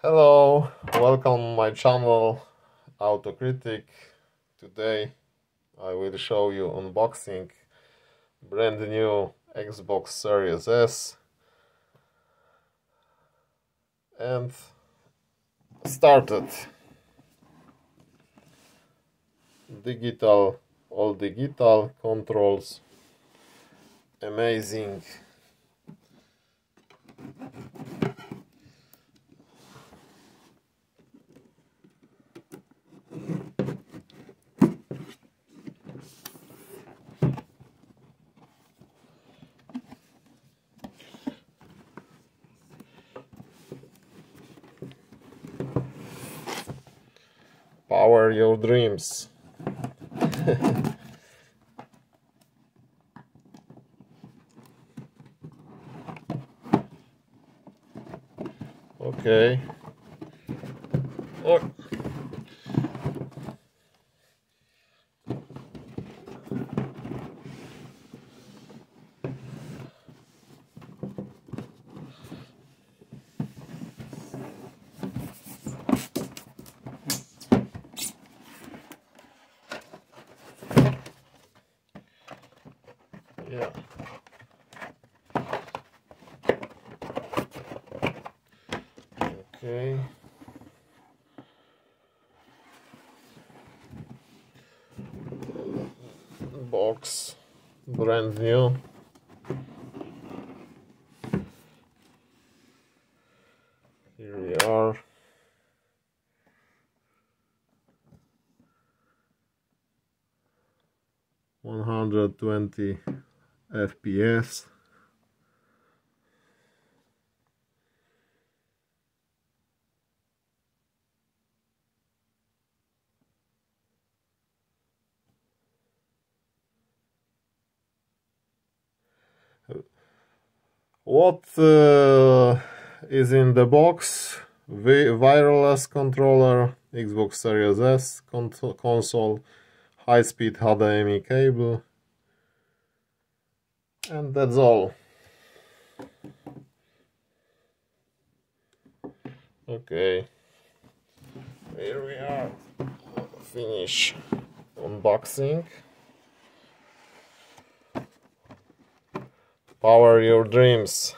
Hello, welcome my channel Autokrytyk. Today I will show you unboxing brand new Xbox Series S and started. All digital controls, amazing. Power your dreams. Okay. Oh. Yeah. Okay. Box, brand new. Here we are. (120 FPS). What is in the box? Wireless controller, Xbox Series S console, high-speed HDMI cable, and that's all. Okay, here we are. Finish unboxing. Power your dreams.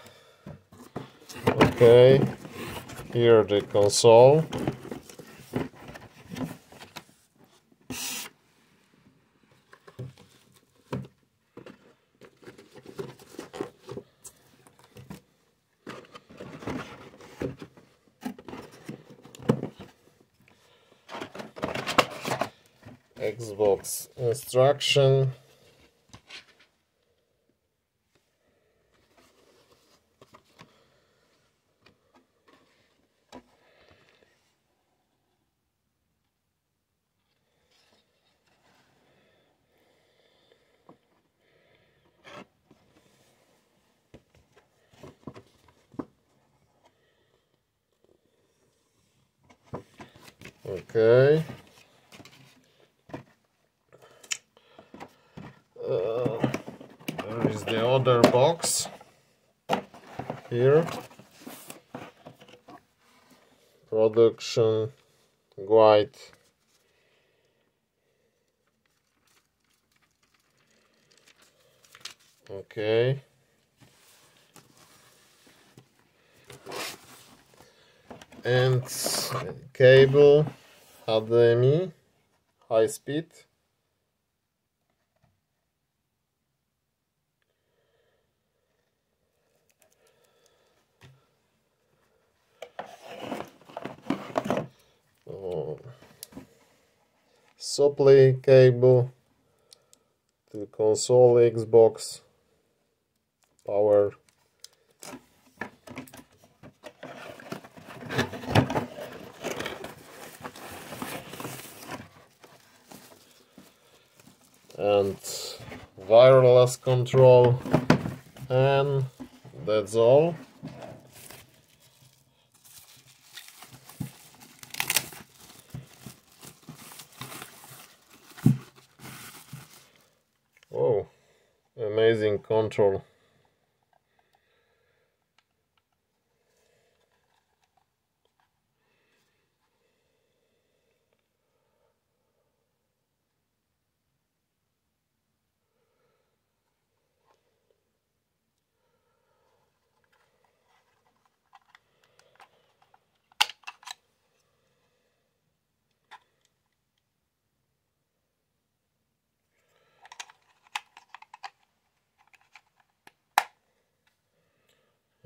Okay, here the console. Xbox instruction. Okay. There is the other box here. Production guide. Okay. And cable HDMI high speed. Supply cable to console Xbox power. And wireless control, and that's all. Oh, amazing control.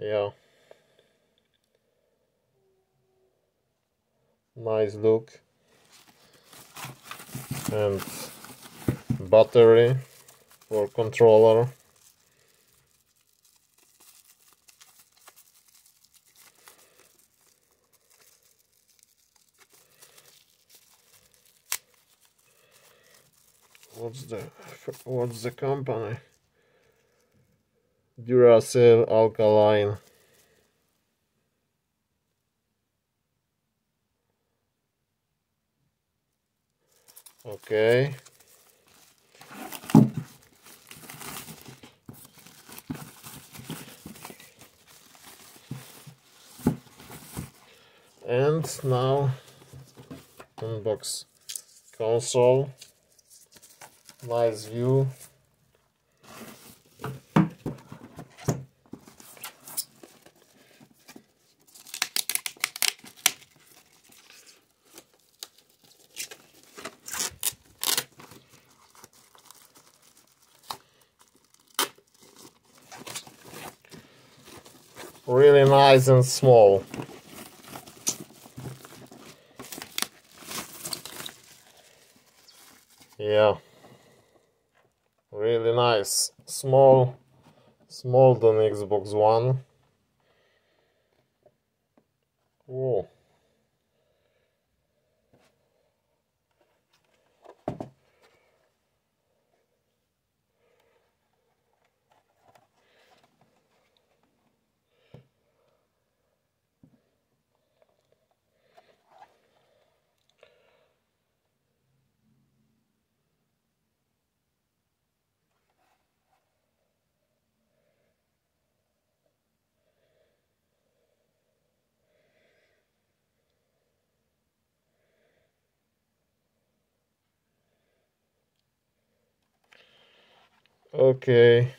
Yeah, nice look. And battery for controller. What's the company? Duracell alkaline. Okay. And now unbox console. Nice view. Really nice and small. Yeah, really nice. Small than Xbox One. Whoa. Okay.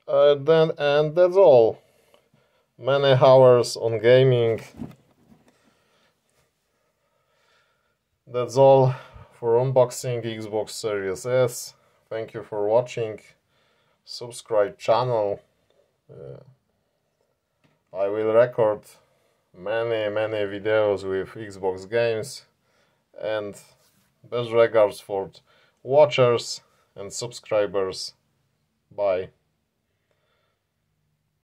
And that's all. Many hours on gaming. That's all for unboxing Xbox Series S. Thank you for watching. Subscribe channel. I will record many videos with Xbox games, and best regards for watchers and subscribers. Bye.